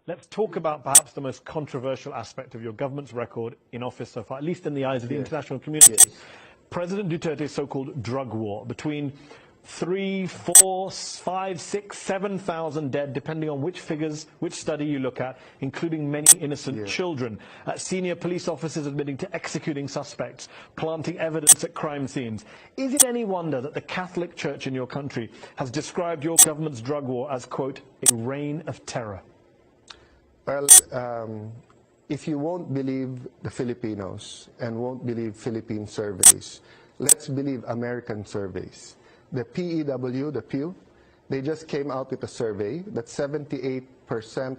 Let's talk about perhaps the most controversial aspect of your government's record in office so far, at least in the eyes of the international community. President Duterte's so-called drug war between 3, 4, 5, 6, 7,000 dead, depending on which figures, which study you look at, including many innocent children. Senior police officers admitting to executing suspects, planting evidence at crime scenes. Is it any wonder that the Catholic Church in your country has described your government's drug war as, quote, a reign of terror? Well, if you won't believe the Filipinos and won't believe Philippine surveys, let's believe American surveys. The PEW, the Pew, they just came out with a survey that 78%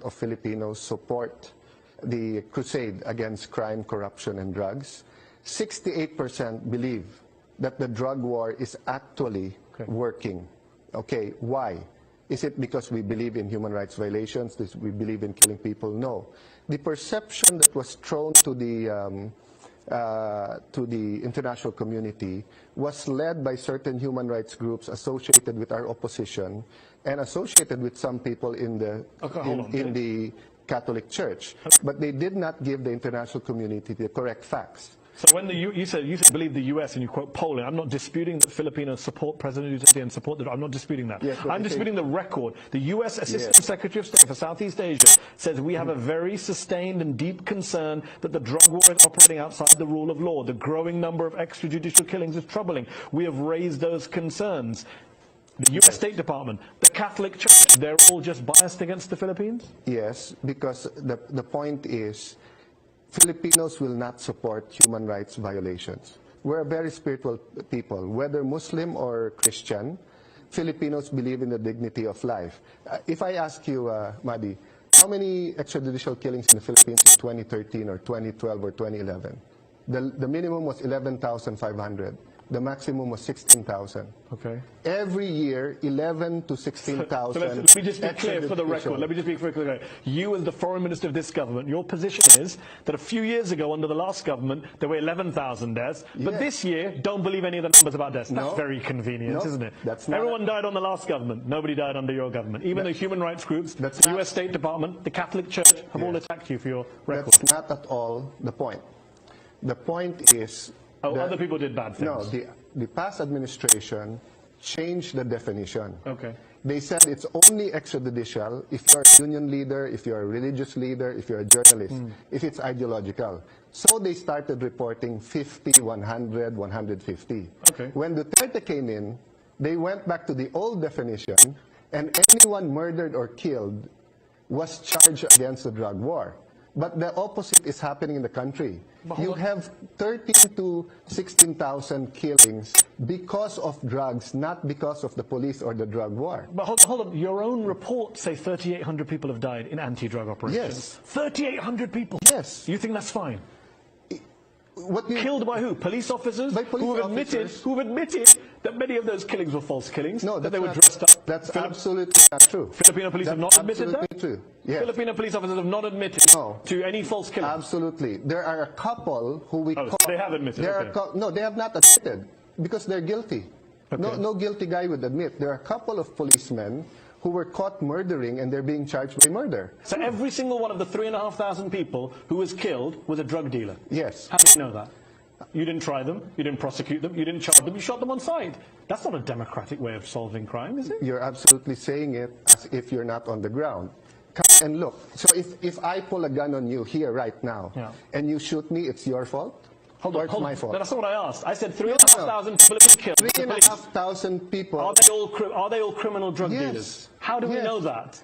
of Filipinos support the crusade against crime, corruption, and drugs. 68% believe that the drug war is actually working. Okay, why? Is it because we believe in human rights violations? We believe in killing people? No. The perception that was thrown to the international community was led by certain human rights groups associated with our opposition and associated with some people in the the Catholic Church. But they did not give the international community the correct facts. So when you said believe the U.S. and you quote polling, I'm not disputing that Filipinos support President Duterte and support I'm not disputing that. Yes, I'm disputing the record. The U.S. Assistant Secretary of State for Southeast Asia says we have a very sustained and deep concern that the drug war is operating outside the rule of law. The growing number of extrajudicial killings is troubling. We have raised those concerns. The U.S. State Department, the Catholic Church, they're all just biased against the Philippines? Yes, because the point is, Filipinos will not support human rights violations. We're a very spiritual people. Whether Muslim or Christian, Filipinos believe in the dignity of life. If I ask you, Madi, how many extrajudicial killings in the Philippines in 2013 or 2012 or 2011? The minimum was 11,500. The maximum was 16,000. Okay. Every year, 11 to 16,000. So let me just be clear for the record. Let me just be clear. You, as the foreign minister of this government, your position is that a few years ago, under the last government, there were 11,000 deaths. But this year, don't believe any of the numbers about deaths. That's very convenient, isn't it? Everyone died on the last government. Nobody died under your government. Even the human rights groups, the U.S. State Department, the Catholic Church have all attacked you for your record. That's not at all the point. The point is... other people did bad things. No, the past administration changed the definition. Okay. They said it's only extrajudicial if you're a union leader, if you're a religious leader, if you're a journalist, if it's ideological. So they started reporting 50, 100, 150. Okay. When Duterte came in, they went back to the old definition, and anyone murdered or killed was charged against the drug war. But the opposite is happening in the country. You have 13 to 16,000 killings because of drugs, not because of the police or the drug war. But hold on. Your own reports say 3,800 people have died in anti-drug operations. Yes. 3,800 people? Yes. You think that's fine? Killed by who? Police officers? By police officers who have admitted that many of those killings were false killings? No, that they were dressed up? That's absolutely not true. Filipino police have not admitted that? True. Yes. Filipino police officers have not admitted to any false killings? Absolutely. There are a couple who we call... So they have admitted? No, they have not admitted because they're guilty. Okay. No guilty guy would admit. There are a couple of policemen who were caught murdering and they're being charged by murder. So every single one of the 3,500 people who was killed was a drug dealer? Yes. How do you know that? You didn't try them, you didn't prosecute them, you didn't charge them, you shot them on sight. That's not a democratic way of solving crime, is it? You're absolutely saying it as if you're not on the ground. Come and look. So if I pull a gun on you here right now and you shoot me, it's your fault? Hold on. My fault? No, that's not what I asked. I said 3,500 people have been killed. 3,500 people. Are they all criminal drug dealers? How do we know that?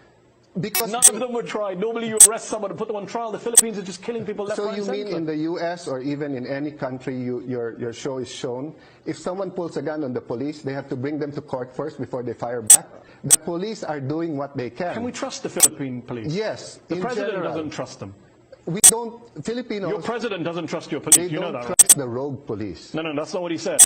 Because none of them were tried. Normally you arrest someone and put them on trial. The Philippines are just killing people left, right, and center. So you mean in the U.S. or even in any country your show is shown, if someone pulls a gun on the police, they have to bring them to court first before they fire back? The police are doing what they can. Can we trust the Philippine police? Yes. The president doesn't trust them. We don't, Filipinos... Your president doesn't trust your police, you know that, right? They don't trust the rogue police. No, that's not what he said.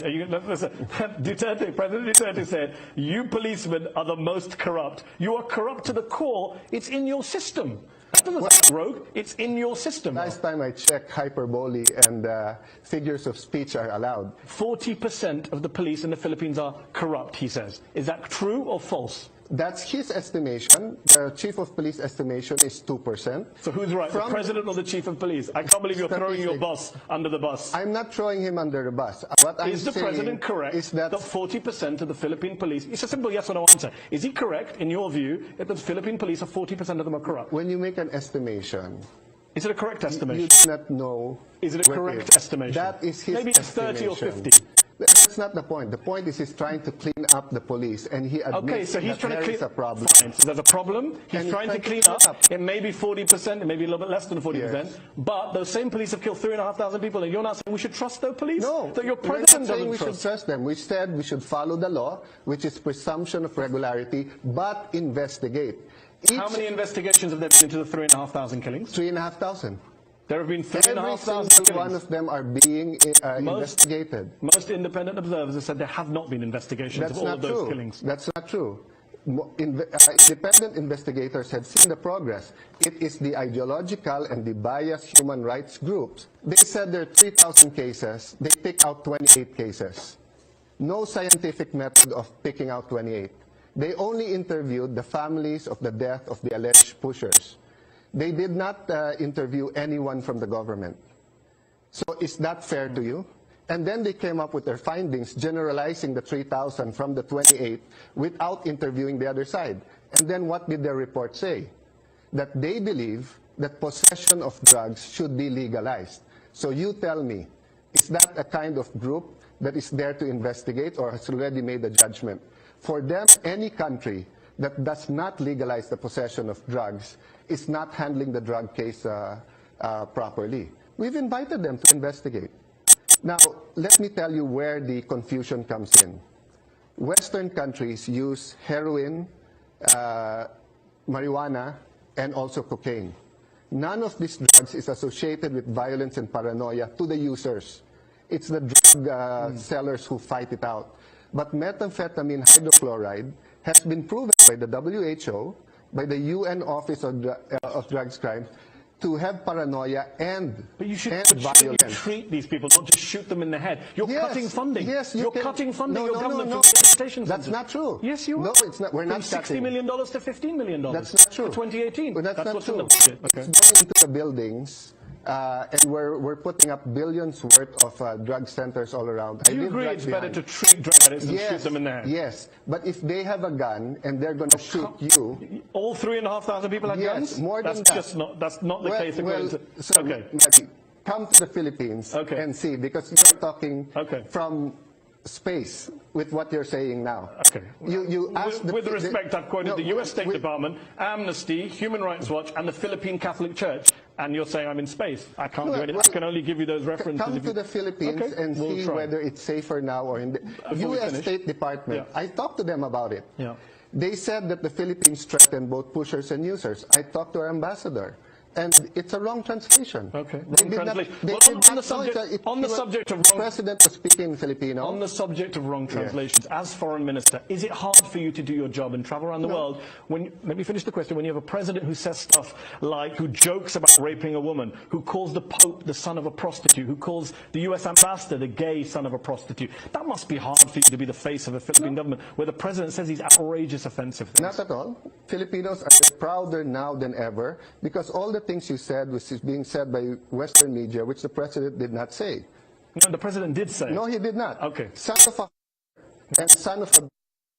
Listen, President Duterte said, you policemen are the most corrupt. You are corrupt to the core. It's in your system. That doesn't sound rogue. It's in your system. Last time I checked, hyperbole and figures of speech are allowed. 40% of the police in the Philippines are corrupt, he says. Is that true or false? That's his estimation. The chief of police estimation is 2%. So who's right, the president or the chief of police? I can't believe you're throwing your boss under the bus. I'm not throwing him under the bus. What I'm Is the president correct that 40% of the Philippine police, it's a simple yes or no answer, is he correct, in your view, that the Philippine police, 40% of them are corrupt? When you make an estimation, is it a correct estimation? You do not know. Is it a correct estimation? That is his Maybe it's 30 or 50. That's not the point. The point is he's trying to clean up the police, and he admits so he's that trying there to is a problem. Fine. So there's a problem. He's trying to clean up. It may be 40%, it may be a little bit less than 40%, yes. But those same police have killed 3,500 people, and you're not saying we should trust those police? No, that your president we're not saying we doesn't should trust them. We said we should follow the law, which is presumption of regularity, but investigate. How many investigations have there been into the 3,500 killings? 3,500. There have been 3,500 killings. One of them are being investigated. Most independent observers have said there have not been investigations of all of those killings. That's not true. Independent investigators have seen the progress. It is the ideological and the biased human rights groups. They said there are 3,000 cases. They pick out 28 cases. No scientific method of picking out 28. They only interviewed the families of the death of the alleged pushers. They did not interview anyone from the government. So is that fair to you? And then they came up with their findings, generalizing the 3,000 from the 28 without interviewing the other side. And then what did their report say? That they believe that possession of drugs should be legalized. So you tell me, is that a kind of group that is there to investigate or has already made a judgment? For them, any country that does not legalize the possession of drugs is not handling the drug case properly. We've invited them to investigate. Now, let me tell you where the confusion comes in. Western countries use heroin, marijuana, and also cocaine. None of these drugs is associated with violence and paranoia to the users. It's the drug sellers who fight it out. But methamphetamine hydrochloride has been proven by the WHO, by the UN Office of Drugs Crimes, to have paranoia and violence. But you should treat these people, not just shoot them in the head. You're cutting funding. Yes, you're cutting funding. No. That's not true. Yes, you are. No, it's not. We're not cutting. $60 million to $15 million. That's not true. For 2018. But that's not what's true. in the budget. Okay. It's going into the buildings. And we're putting up billions worth of drug centers all around. Do you agree it's better to treat drug addicts than shoot them in the head? Yes, but if they have a gun and they're going to shoot you... All 3,500 people have guns? Yes, more than that. That's not the case. Okay. Come to the Philippines and see, because you're talking from space with what you're saying now. Okay. You asked with respect, I've quoted the US State Department, Amnesty, Human Rights Watch, and the Philippine Catholic Church, and you're saying I'm in space. I can't do anything. I can only give you those references. Come to the Philippines and see whether it's safer now or in the US State Department. I talked to them about it. They said that the Philippines threaten both pushers and users. I talked to our ambassador. And it's a wrong translation. Okay. On the subject of President was speaking Filipino. On the subject of wrong translations, as foreign minister, is it hard for you to do your job and travel around the world? Let me finish the question. When you have a president who says stuff like, who jokes about raping a woman, who calls the Pope the son of a prostitute, who calls the US ambassador the gay son of a prostitute, that must be hard for you to be the face of a Philippine government where the president says these outrageous, offensive things. Not at all. Filipinos are prouder now than ever because all the things you said was being said by Western media, which the president did not say. No, the president did say. No, he did not. Okay. Son of a and son of a,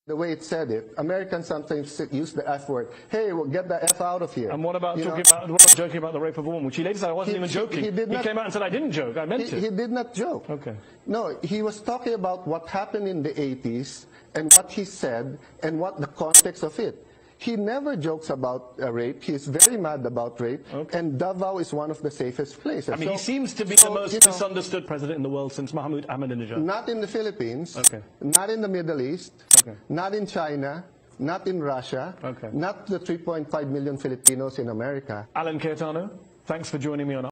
the way it said it. Americans sometimes use the F word. Hey, well, get the F out of here. And what about joking about the rape of a woman? Which he later said I wasn't even joking. He came out and said I didn't joke. I meant it. He did not joke. Okay. No, he was talking about what happened in the 80s and what he said and what the context of it. He never jokes about rape. He's very mad about rape. And Davao is one of the safest places. I mean, he seems to be the most misunderstood president in the world since Mahmoud Ahmadinejad. Not in the Philippines. Not in the Middle East. Not in China. Not in Russia. Not the 3.5 million Filipinos in America. Allan Cayetano, thanks for joining me on